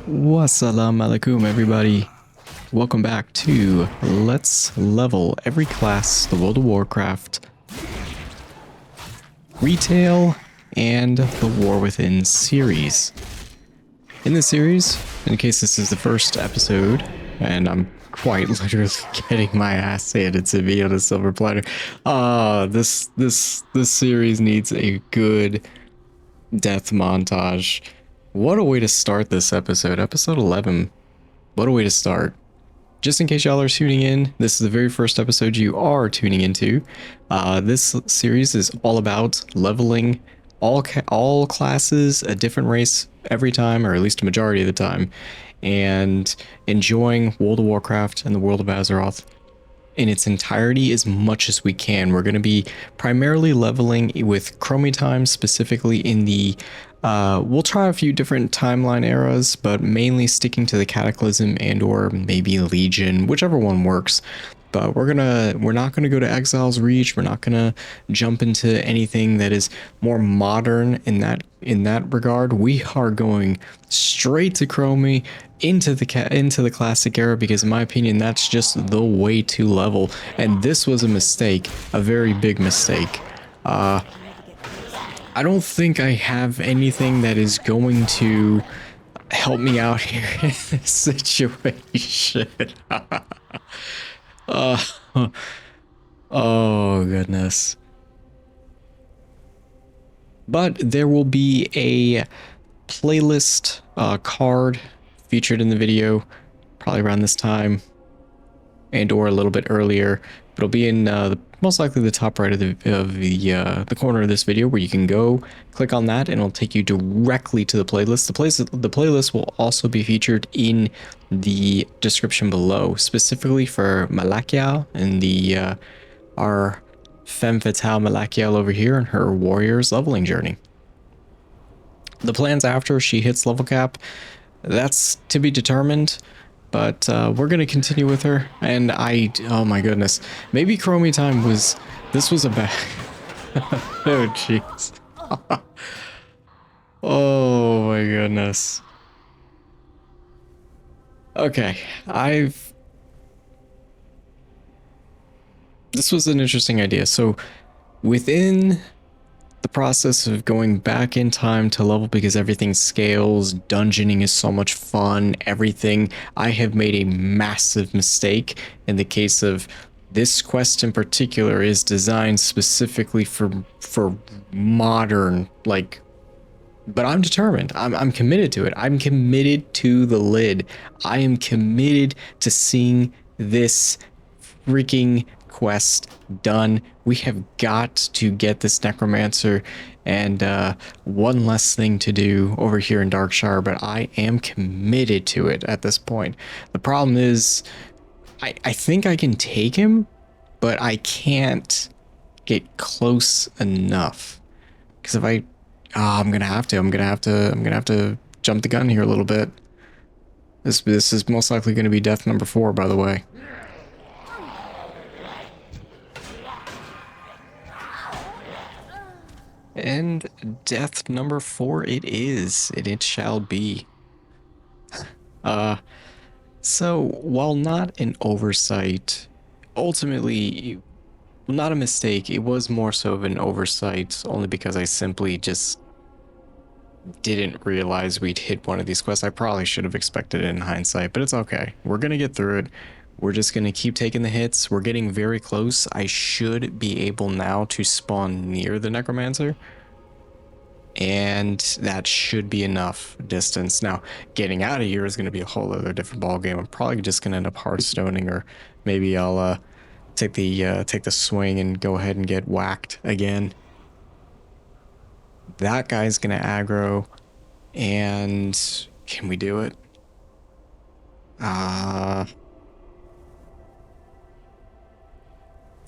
Wassalamu alaikum, everybody. Welcome back to Let's Level Every Class, the World of Warcraft Retail and the War Within series. In this series, in case this is the first episode, and I'm quite literally getting my ass handed to me on a silver platter, this series needs a good death montage. What a way to start this episode. Episode 11. What a way to start. Just in case y'all are tuning in, this is the very first episode you are tuning into. This series is all about leveling all classes, a different race every time, or at least a majority of the time, and enjoying World of Warcraft and the world of Azeroth in its entirety as much as we can. We're going to be primarily leveling with Chromie time, specifically in the we'll try a few different timeline eras, but mainly sticking to the Cataclysm and or maybe Legion, whichever one works. But we're not gonna go to Exile's Reach. We're not gonna jump into anything that is more modern in that regard. We are going straight to Chromie, into the classic era, because in my opinion that's just the way to level. And this was a mistake, a very big mistake. I don't think I have anything that is going to help me out here in this situation. Oh goodness. But there will be a playlist card featured in the video, probably around this time and or a little bit earlier. It'll be in most likely the top right of the corner of this video, where you can go click on that and it'll take you directly to the playlist. The playlist will also be featured in the description below, specifically for Malakyal and the our femme fatale Malakyal over here and her warrior's leveling journey. The plans after she hits level cap, that's to be determined. But we're going to continue with her, and oh my goodness, maybe Chromie time was a bad, oh jeez, oh my goodness. Okay, this was an interesting idea. So within the process of going back in time to level, because everything scales, dungeoning is so much fun, everything, I have made a massive mistake. In the case of this quest in particular, is designed specifically for modern, like, but I'm determined. I'm committed to it. I'm committed to the lid. I am committed to seeing this freaking quest done. We have got to get this necromancer, and one less thing to do over here in Darkshire, but I am committed to it at this point. The problem is I think I can take him, but I can't get close enough, because if I'm gonna have to jump the gun here a little bit. This is most likely going to be death number 4, by the way. And death number 4 it is, and it shall be. So while not an oversight, ultimately not a mistake, it was more so of an oversight, only because I simply just didn't realize we'd hit one of these quests. I probably should have expected it in hindsight, but it's okay. We're gonna get through it. We're just going to keep taking the hits. We're getting very close. I should be able now to spawn near the necromancer, and that should be enough distance. Now, getting out of here is going to be a whole other different ball game. I'm probably just going to end up hardstoning, or maybe I'll take the swing and go ahead and get whacked again. That guy's going to aggro, and can we do it?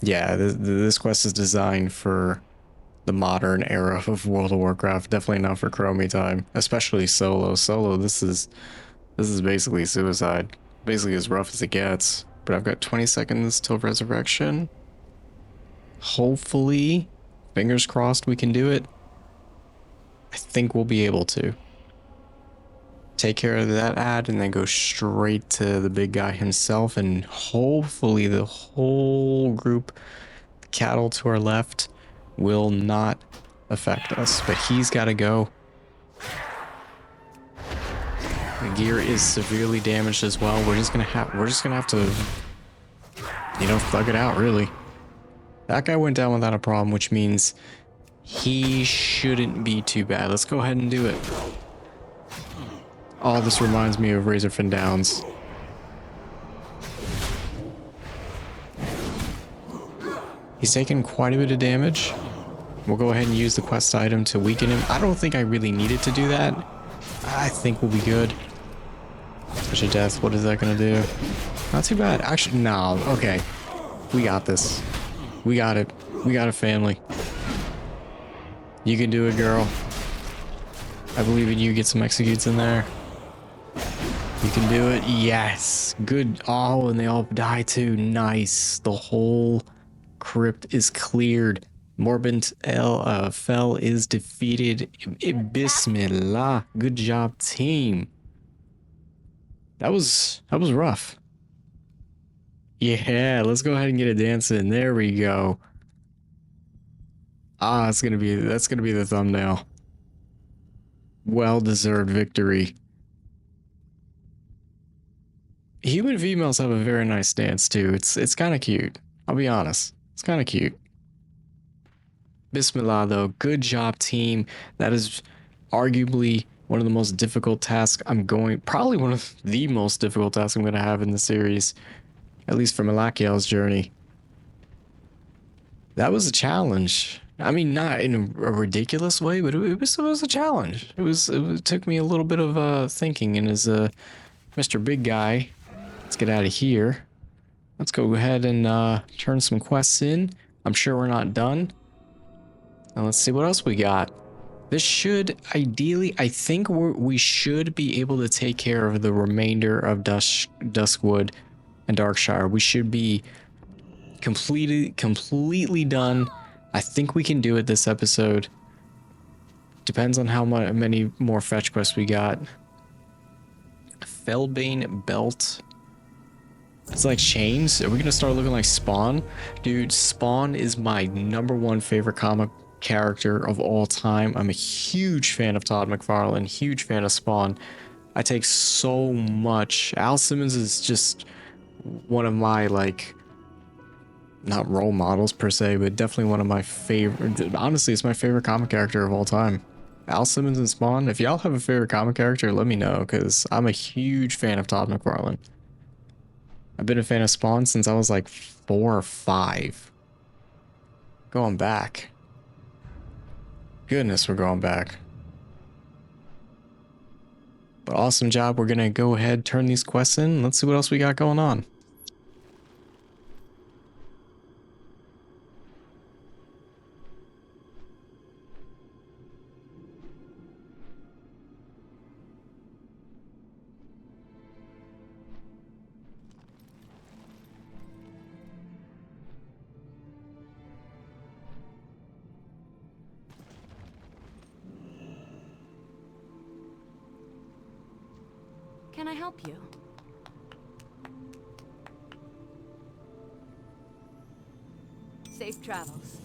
Yeah, this quest is designed for the modern era of World of Warcraft. Definitely not for Chromie time, especially solo. Solo, this is basically suicide. Basically as rough as it gets. But I've got 20 seconds till resurrection. Hopefully, fingers crossed, we can do it. I think we'll be able to. take care of that ad and then go straight to the big guy himself, and hopefully the whole group, cattle to our left, will not affect us. But he's got to go. The gear is severely damaged as well. We're just gonna have to, you know, thug it out, really. That guy went down without a problem, which means he shouldn't be too bad. Let's go ahead and do it. Oh, this reminds me of Razorfin Downs. He's taken quite a bit of damage. We'll go ahead and use the quest item to weaken him. I don't think I really needed to do that. I think we'll be good. Touch of death, what is that gonna do? Not too bad. Actually, no. Okay. We got this. We got it. We got a family. You can do it, girl. I believe in you. Get some executes in there. You can do it. Yes. Good. Oh, and they all die too. Nice. The whole crypt is cleared. Morbent Fel is defeated. Bismillah. Good job, team. That was rough. Yeah, let's go ahead and get a dance in. There we go. Ah, that's gonna be the thumbnail. Well-deserved victory. Human females have a very nice dance too. It's kind of cute. I'll be honest. It's kind of cute. Bismillah though. Good job, team. That is arguably one of the most difficult tasks probably one of the most difficult tasks I'm going to have in the series. At least for Malakyal's journey. That was a challenge. I mean, not in a ridiculous way, but it was a challenge. It took me a little bit of thinking, and as Mr. Big Guy, let's get out of here. Let's go ahead and turn some quests in. I'm sure we're not done. And let's see what else we got. This should ideally, I think we should be able to take care of the remainder of Duskwood and Darkshire. We should be completely done. I think we can do it this episode. Depends on how many more fetch quests we got. Felbane Belt. It's like chains. Are we gonna start looking like Spawn? Dude, Spawn is my #1 favorite comic character of all time. I'm a huge fan of Todd McFarlane, huge fan of Spawn. I take so much. Al Simmons is just one of my, like, not role models per se, but definitely one of my favorite. Honestly, it's my favorite comic character of all time. Al Simmons and Spawn. If y'all have a favorite comic character, let me know, because I'm a huge fan of Todd McFarlane. I've been a fan of Spawn since I was like 4 or 5. Going back. Goodness, we're going back. But awesome job. We're going to go ahead, turn these quests in. Let's see what else we got going on. Can I help you? Safe travels.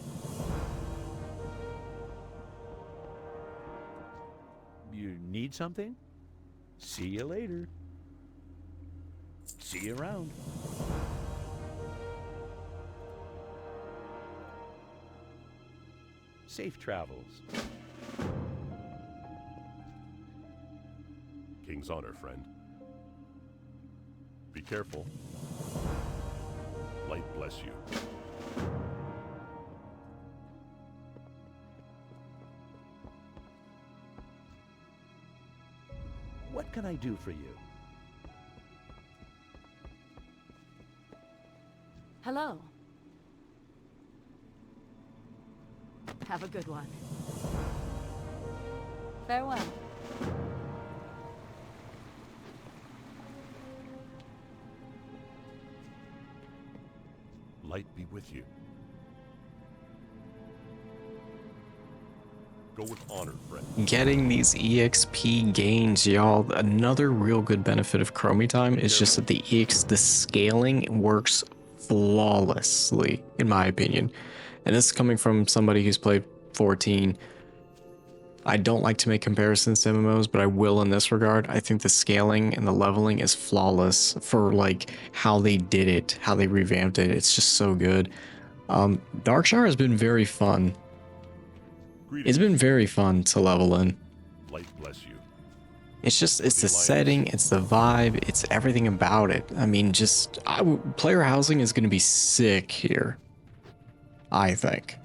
You need something? See you later. See you around. Safe travels. King's honor, friend. Be careful. Light bless you. What can I do for you? Hello. Have a good one. Farewell. Light be with you. Go with honor, friend. Getting these EXP gains, y'all. Another real good benefit of Chromie Time is just that the scaling works flawlessly, in my opinion. And this is coming from somebody who's played 14. I don't like to make comparisons to MMOs, but I will in this regard. I think the scaling and the leveling is flawless for like how they did it, how they revamped it. It's just so good. Darkshire has been very fun. It's been very fun to level in. Light bless you. It's the setting, it's the vibe, it's everything about it. I mean, player housing is going to be sick here, I think.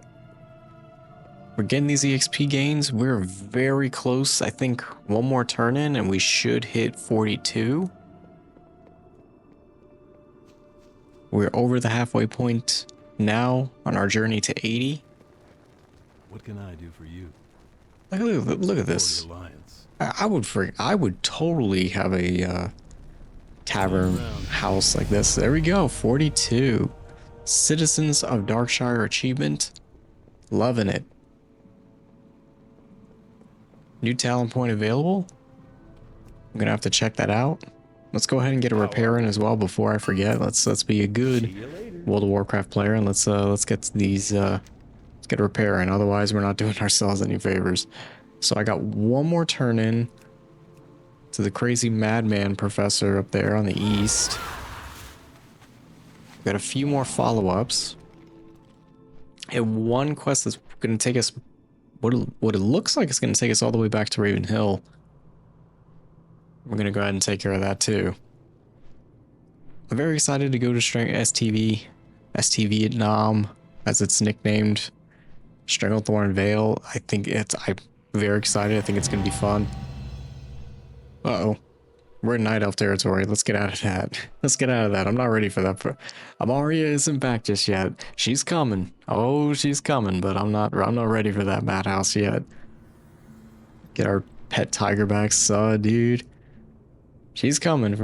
We're getting these EXP gains. We're very close. I think one more turn in and we should hit 42. We're over the halfway point now on our journey to 80. What can I do for you? Look at this. I would totally have a tavern house like this. There we go. 42. Citizens of Darkshire achievement. Loving it. New talent point available. I'm gonna have to check that out. Let's go ahead and get a repair in as well before I forget. Let's be a good World of Warcraft player and let's get these let's get a repair in. Otherwise, we're not doing ourselves any favors. So I got one more turn in to the crazy madman professor up there on the east. Got a few more follow-ups. And one quest that's going to take us, what it looks like it's going to take us all the way back to Raven Hill. We're going to go ahead and take care of that too. I'm very excited to go to STV Vietnam, as it's nicknamed. Stranglethorn Vale. I'm very excited. I think it's going to be fun. Uh-oh. We're in Night Elf territory. Let's get out of that. Let's get out of that. I'm not ready for that. Amaria isn't back just yet. She's coming. Oh, she's coming, but I'm not ready for that madhouse yet. Get our pet tiger back, dude. She's coming.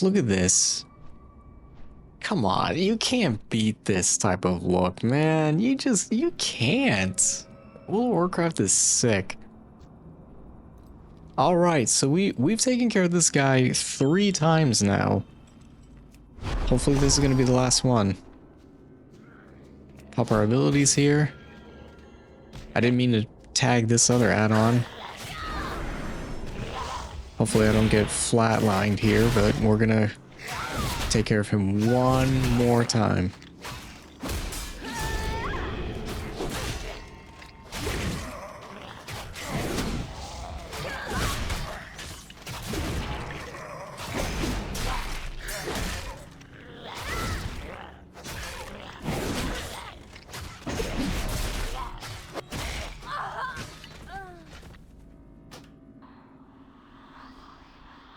Look at this. Come on, you can't beat this type of look, man. You can't. World of Warcraft is sick. All right, so we've taken care of this guy 3 times now. Hopefully this is going to be the last one. Pop our abilities here. I didn't mean to tag this other add-on. Hopefully I don't get flatlined here, but we're going to take care of him one more time.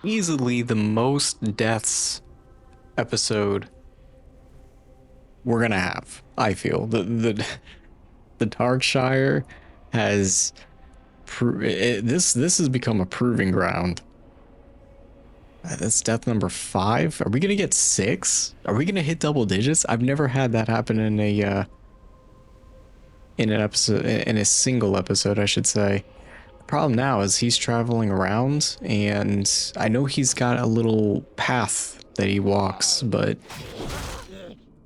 Easily the most deaths episode we're gonna have. I feel the Darkshire has this has become a proving ground. That's death number 5. Are we gonna get 6? Are we gonna hit double digits? I've never had that happen in an episode, in a single episode, I should say. Problem now is he's traveling around, and I know he's got a little path that he walks, but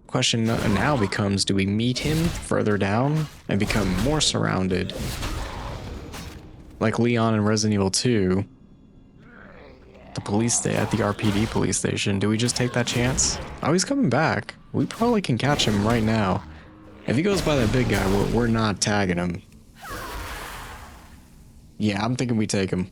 question now becomes, do we meet him further down and become more surrounded like Leon in Resident Evil 2, the police at the RPD police station? Do we just take that chance? Oh, he's coming back. We probably can catch him right now. If he goes by that big guy, we're not tagging him. Yeah, I'm thinking we take him.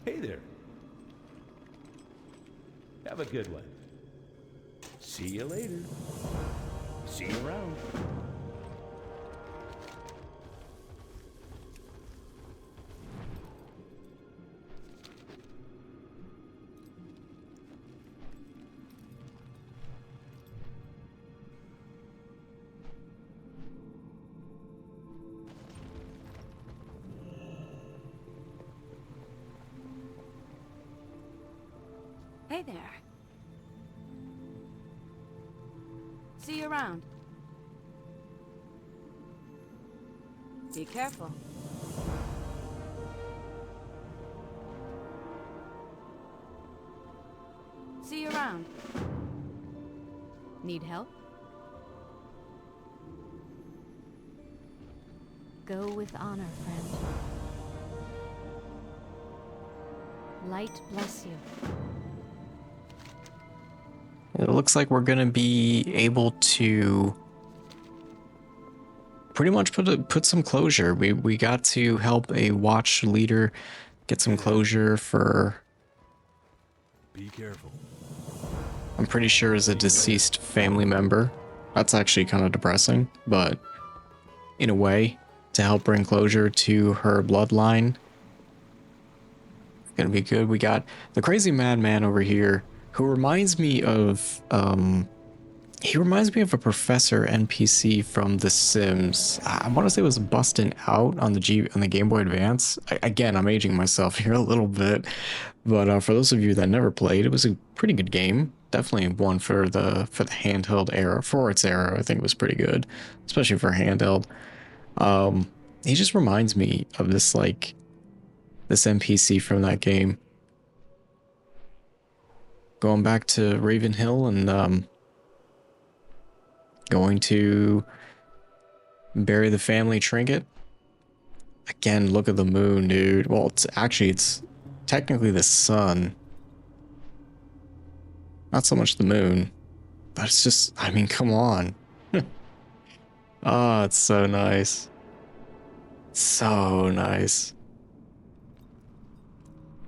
Hey there. Have a good one. See you later. See you around. Hey there. See you around. Be careful. See you around. Need help? Go with honor, friend. Light bless you. It looks like we're gonna be able to pretty much put some closure. We got to help a watch leader get some closure for, Be careful. I'm pretty sure, is a deceased family member. That's actually kind of depressing, but in a way, to help bring closure to her bloodline, gonna be good. We got the crazy madman over here, who reminds me of he reminds me of a professor NPC from The Sims. I want to say it was busting out on the Game Boy Advance. Again, I'm aging myself here a little bit, but for those of you that never played, it was a pretty good game. Definitely one for the handheld era. For its era, I think it was pretty good, especially for handheld. He just reminds me of this NPC from that game. Going back to Ravenhill and going to bury the family trinket. Again, look at the moon, dude. Well, it's technically the sun. Not so much the moon, but it's just, I mean, come on. Oh, it's so nice. So nice.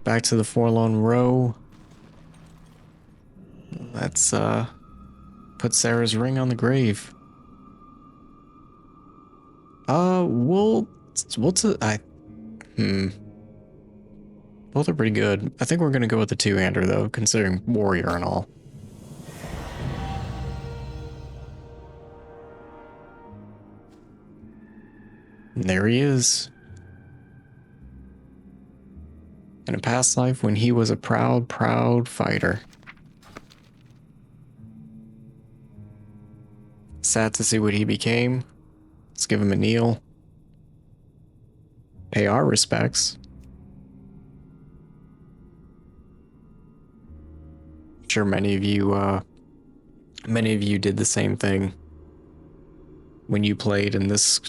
Back to the Forlorn Row. Let's put Sarah's ring on the grave. Both are pretty good. I think we're gonna go with the two-hander though, considering warrior and all. And there he is. In a past life when he was a proud fighter. Sad to see what he became. Let's give him a kneel. Pay our respects. I'm sure many of you did the same thing when you played in this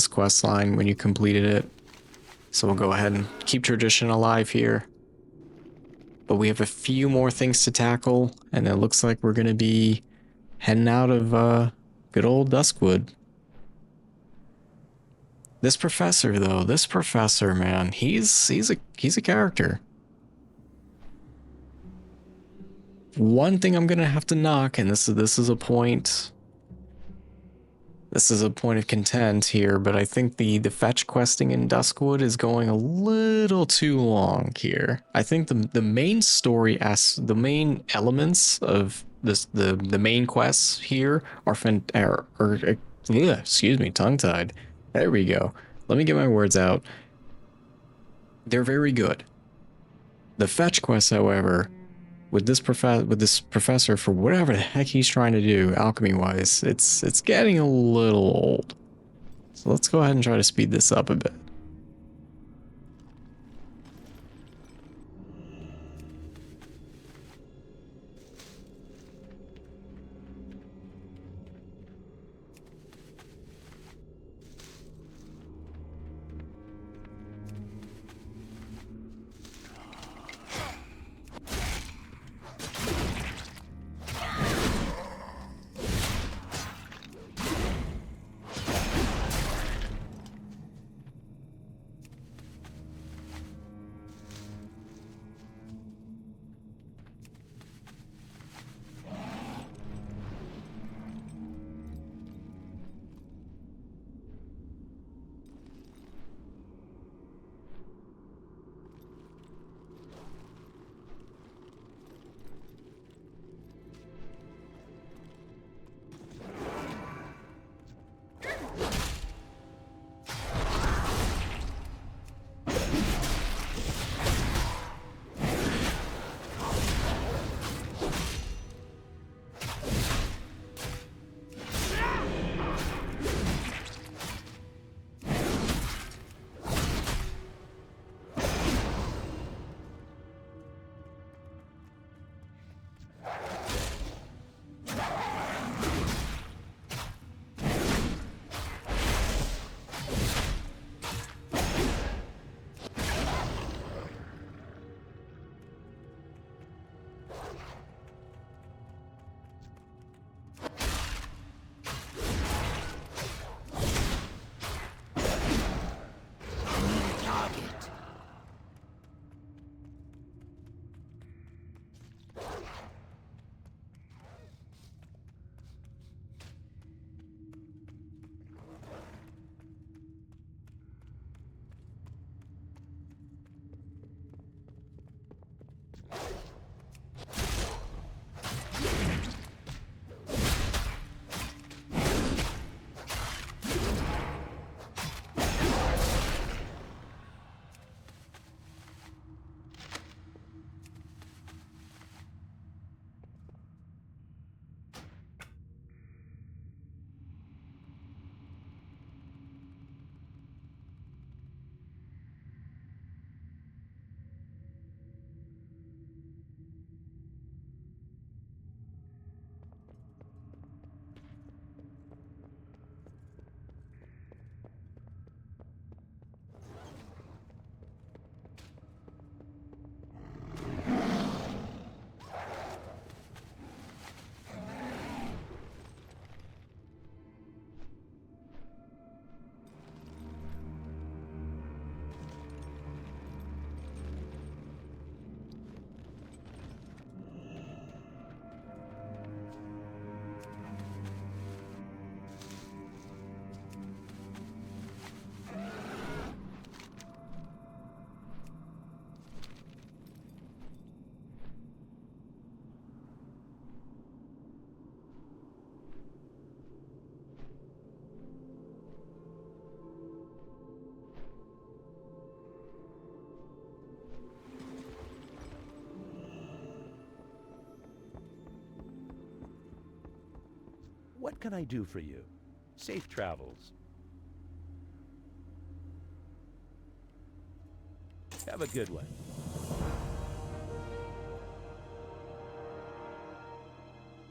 quest line, when you completed it. So we'll go ahead and keep tradition alive here. But we have a few more things to tackle, and it looks like we're gonna be heading out of good old Duskwood. This professor, man, he's a character. One thing I'm gonna have to knock, and this is a point. This is a point of content here, but I think the fetch questing in Duskwood is going a little too long here. I think the main story the main elements of the main quests here are excuse me, tongue-tied. There we go. Let me get my words out. They're very good. The fetch quests, however, with this professor, for whatever the heck he's trying to do alchemy-wise, it's getting a little old. So let's go ahead and try to speed this up a bit. What can I do for you? Safe travels. Have a good one.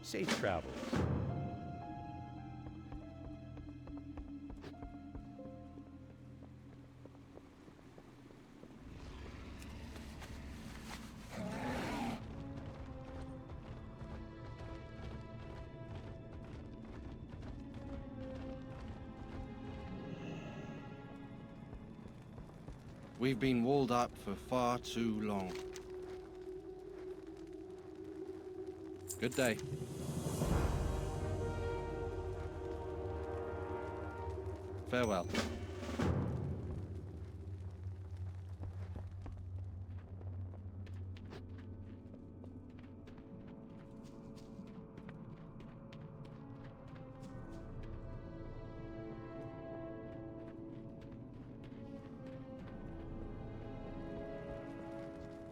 Safe travels. We've been walled up for far too long. Good day. Farewell.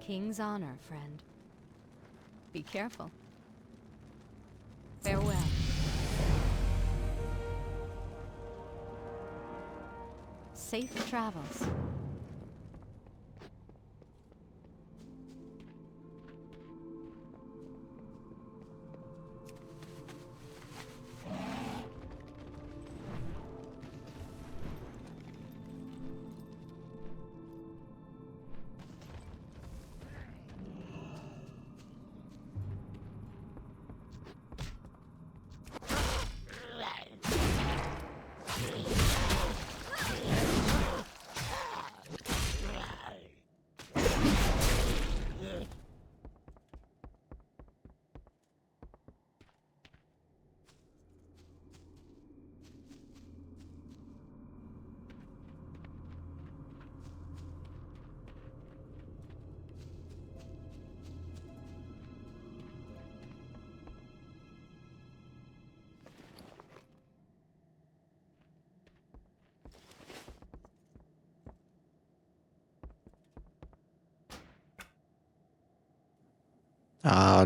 King's honor, friend. Be careful. Farewell. Safe travels.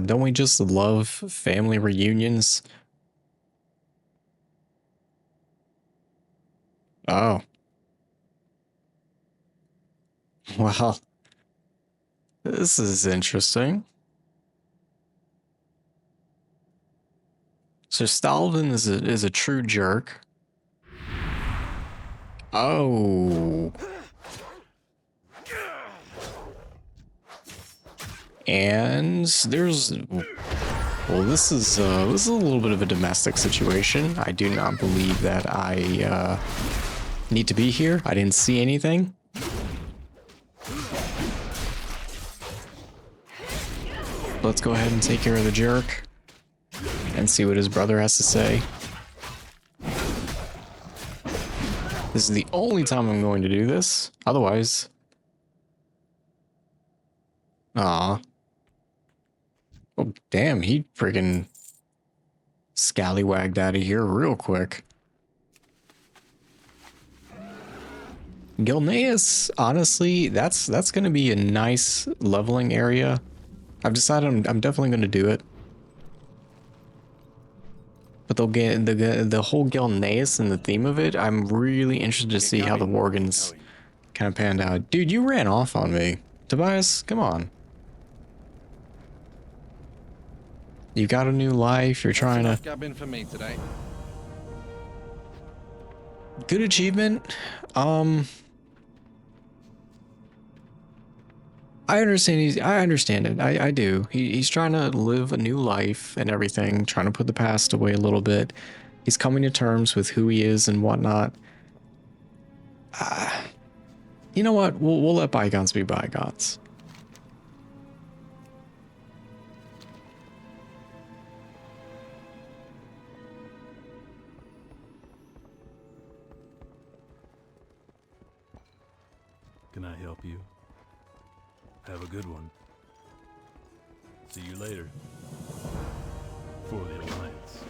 Don't we just love family reunions? Oh. Well, this is interesting. So Stalvin is a true jerk. Oh. And there's, well, this is a little bit of a domestic situation. I do not believe that I need to be here. I didn't see anything. Let's go ahead and take care of the jerk and see what his brother has to say. This is the only time I'm going to do this. Otherwise... Aw. Oh, damn, he friggin' scallywagged out of here real quick. Gilneas, honestly, that's gonna be a nice leveling area. I've decided I'm definitely gonna do it. But they'll get the whole Gilneas and the theme of it. I'm really interested to see how the Worgans kind of panned out. Dude, you ran off on me. Tobias, come on. You got a new life, you're trying to... Gabbing for me today. Good achievement. I understand I understand it. I do. He's trying to live a new life and everything, trying to put the past away a little bit. He's coming to terms with who he is and whatnot. You know what? We'll let bygones be bygones. Can I help you? Have a good one. See you later. For the Alliance.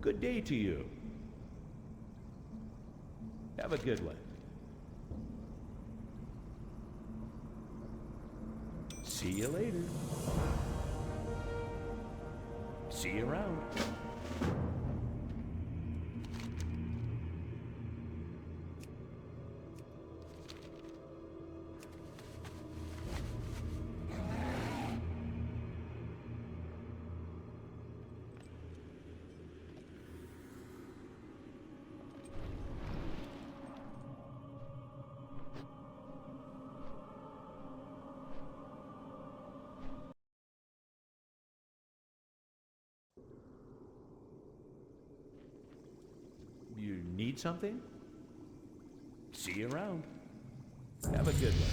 Good day to you. Have a good one. See you later. See you around. You need something? See you around. Have a good one.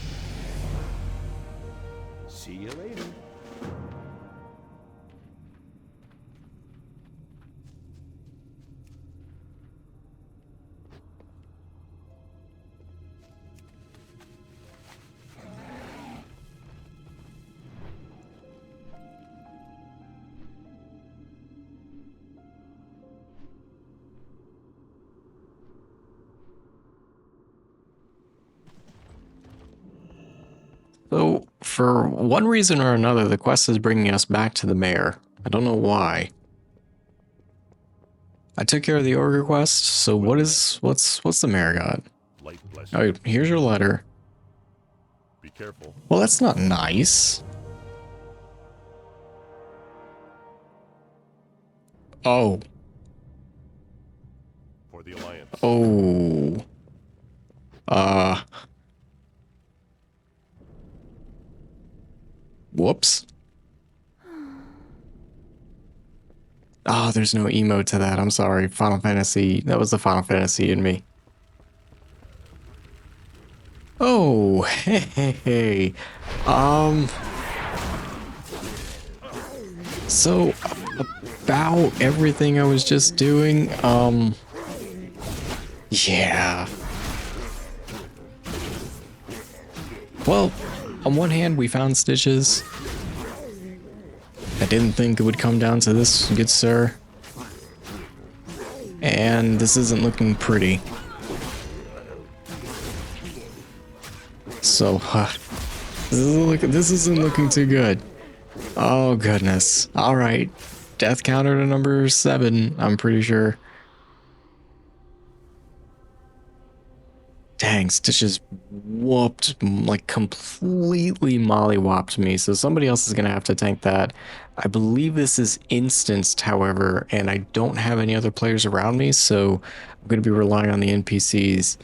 See you later. So, for one reason or another, the quest is bringing us back to the mayor. I don't know why. I took care of the ogre quest, so what's the mayor got? Light bless Oh, you. here's your letter. Be careful. Well, that's not nice. Oh. For the Alliance. Oh. Whoops. Oh, there's no emote to that. I'm sorry. Final Fantasy. That was the Final Fantasy in me. Oh, hey. So, about everything I was just doing, yeah. Well, on one hand, we found stitches. I didn't think it would come down to this, good sir. And this isn't looking pretty. So, this isn't looking too good. Oh, goodness. Alright. Death counter to number 7, I'm pretty sure. Dang, Stitches whooped, like completely mollywopped me, so somebody else is going to have to tank that. I believe this is instanced, however, and I don't have any other players around me, so I'm going to be relying on the NPCs.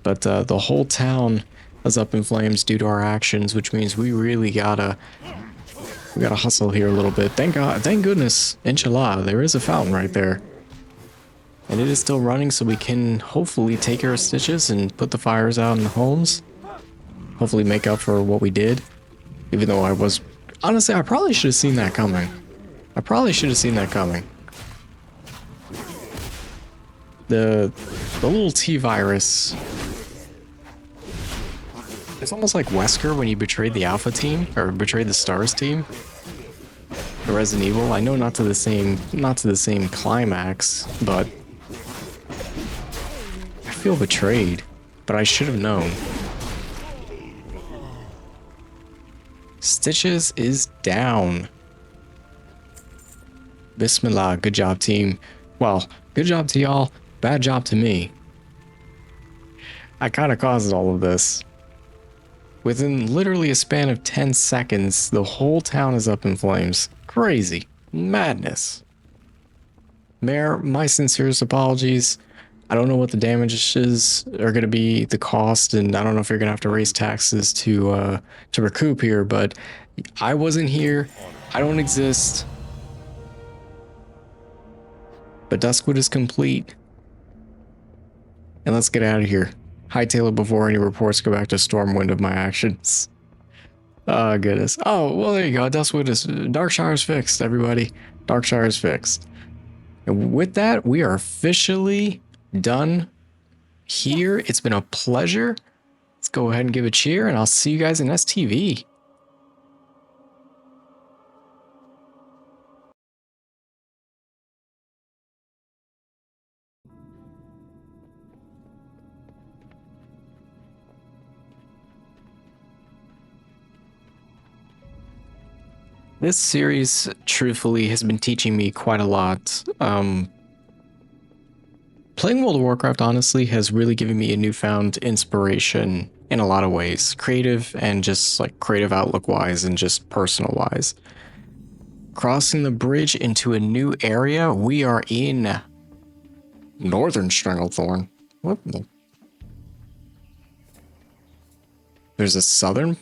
But the whole town is up in flames due to our actions, which means we really gotta hustle here a little bit. Thank God, thank goodness, inshallah, there is a fountain right there. And it is still running, so we can hopefully take care of Stitches and put the fires out in the homes. Hopefully make up for what we did. Even though honestly, I probably should have seen that coming. The little T-virus. It's almost like Wesker when you betrayed the Alpha team, or betrayed the Stars team. The Resident Evil. I know not to the same climax, but I feel betrayed, but I should have known. Stitches is down. Bismillah, good job, team. Well, good job to y'all, bad job to me. I kind of caused all of this. Within literally a span of 10 seconds, the whole town is up in flames. Crazy. Madness. Mayor, my sincerest apologies. I don't know what the damages are going to be, the cost, and I don't know if you're going to have to raise taxes to recoup here, but I wasn't here. I don't exist. But Duskwood is complete. And let's get out of here. Hightail it before any reports go back to Stormwind of my actions. Oh, goodness. Oh, well, there you go. Darkshire is fixed, everybody. Darkshire is fixed. And with that, we are officially done here. It's been a pleasure. Let's go ahead and give a cheer, and I'll see you guys in STV. This series, truthfully, has been teaching me quite a lot. Playing World of Warcraft, honestly, has really given me a newfound inspiration in a lot of ways. Creative and just like creative outlook-wise and just personal-wise. Crossing the bridge into a new area, we are in Northern Stranglethorn. What the? There's a southern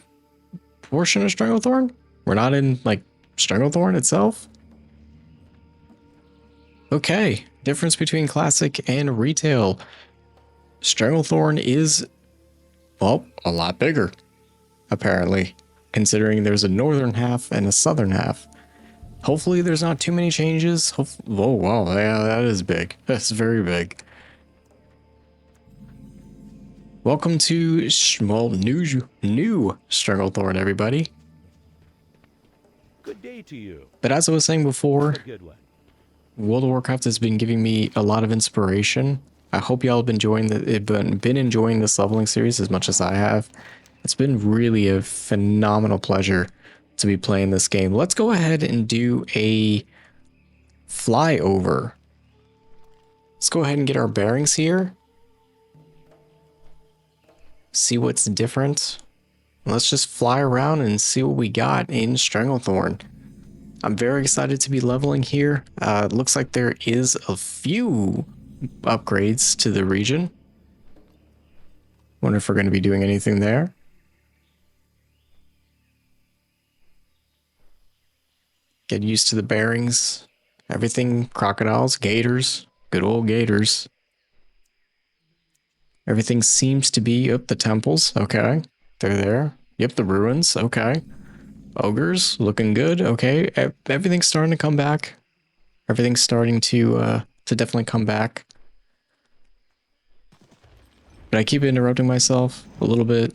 portion of Stranglethorn? We're not in, like, Stranglethorn itself? Okay, difference between classic and retail. Stranglethorn is, well, a lot bigger, apparently, considering there's a northern half and a southern half. Hopefully there's not too many changes. Oh, wow, yeah, that is big. That's very big. Welcome to, well, new Stranglethorn, everybody. Good day to you. But as I was saying before, Have a good one. World of Warcraft has been giving me a lot of inspiration. I hope y'all have been enjoying this leveling series as much as I have. It's been really a phenomenal pleasure to be playing this game. Let's go ahead and do a flyover. Let's go ahead and get our bearings here. See what's different. Let's just fly around and see what we got in Stranglethorn. I'm very excited to be leveling here. It looks like there is a few upgrades to the region. Wonder if we're going to be doing anything there. Get used to the bearings. Everything, crocodiles, gators, good old gators. Everything seems to be up the temples. Okay, they're there. Yep, the ruins. Okay. Ogres, looking good. Okay, everything's starting to come back. Everything's starting to definitely come back. But I keep interrupting myself a little bit.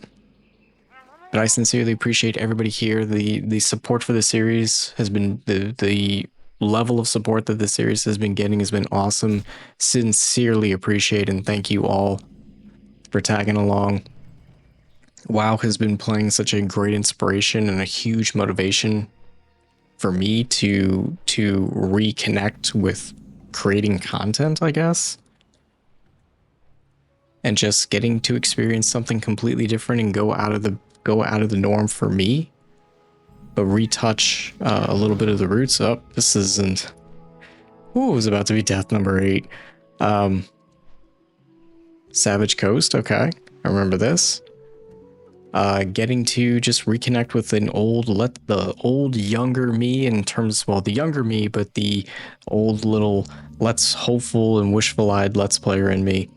But I sincerely appreciate everybody here. The support for the series has been, the level of support that the series has been getting has been awesome. Sincerely appreciate and thank you all for tagging along. WoW has been playing such a great inspiration and a huge motivation for me to reconnect with creating content, I guess. And just getting to experience something completely different and go out of the norm for me. But retouch a little bit of the roots up. This isn't. Ooh, it was about to be death number 8. Savage Coast, okay. I remember this. Getting to just reconnect with the old younger me in terms, well, the younger me, but the old little let's hopeful and wishful-eyed let's player in me.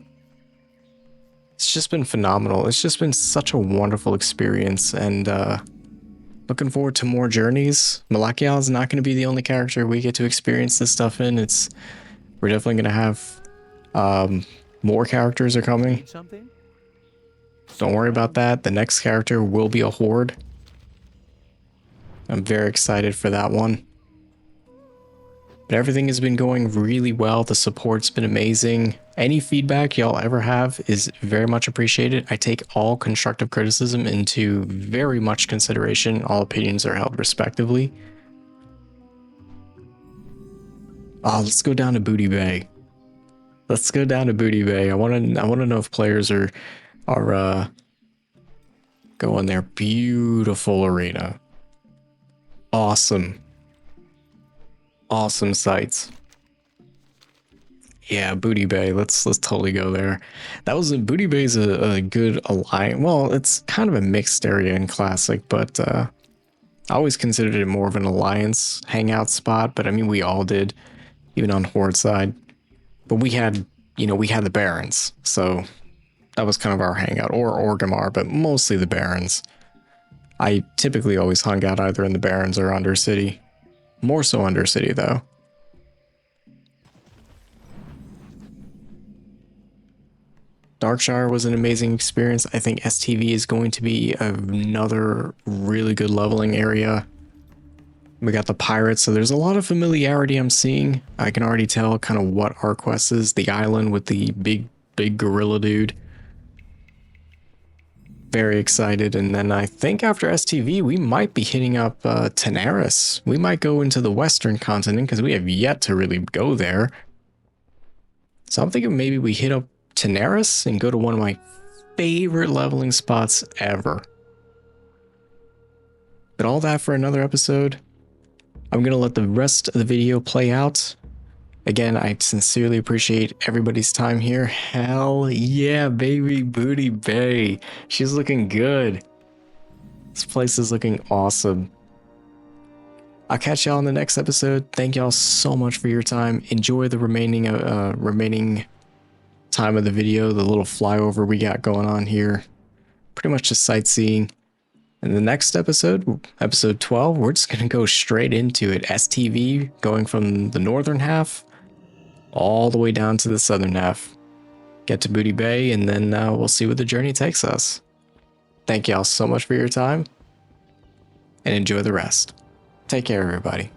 It's just been phenomenal. It's just been such a wonderful experience, and looking forward to more journeys. Malakyal is not going to be the only character we get to experience this stuff in. We're definitely going to have more characters are coming. Need something? Don't worry about that. The next character will be a horde. I'm very excited for that one. But everything has been going really well. The support's been amazing. Any feedback y'all ever have is very much appreciated. I take all constructive criticism into very much consideration. All opinions are held respectively. Let's go down to Booty Bay. Let's go down to Booty Bay. I want to know if players are going there. Beautiful arena. Awesome sights. Yeah, Booty Bay. Let's totally go there. Booty Bay's a good alliance. Well, it's kind of a mixed area in Classic, but I always considered it more of an alliance hangout spot. But I mean, we all did, even on Horde side. But we had the Barrens, so that was kind of our hangout, or Orgrimmar, but mostly the Barrens. I typically always hung out either in the Barrens or Undercity. More so Undercity, though. Darkshire was an amazing experience. I think STV is going to be another really good leveling area. We got the pirates, so there's a lot of familiarity I'm seeing. I can already tell kind of what our quest is. The island with the big gorilla dude. very excited. And then I think after STV, we might be hitting up Tenaris. We might go into the Western continent because we have yet to really go there. So I'm thinking maybe we hit up Tenaris and go to one of my favorite leveling spots ever. But all that for another episode. I'm going to let the rest of the video play out. Again, I sincerely appreciate everybody's time here. Hell yeah, baby, Booty Bay. She's looking good. This place is looking awesome. I'll catch y'all in the next episode. Thank y'all so much for your time. Enjoy the remaining time of the video, the little flyover we got going on here. Pretty much just sightseeing. In the next episode, episode 12, we're just going to go straight into it. STV, going from the northern half all the way down to the southern half. Get to Booty Bay, and then we'll see where the journey takes us. Thank y'all so much for your time, and enjoy the rest. Take care, everybody.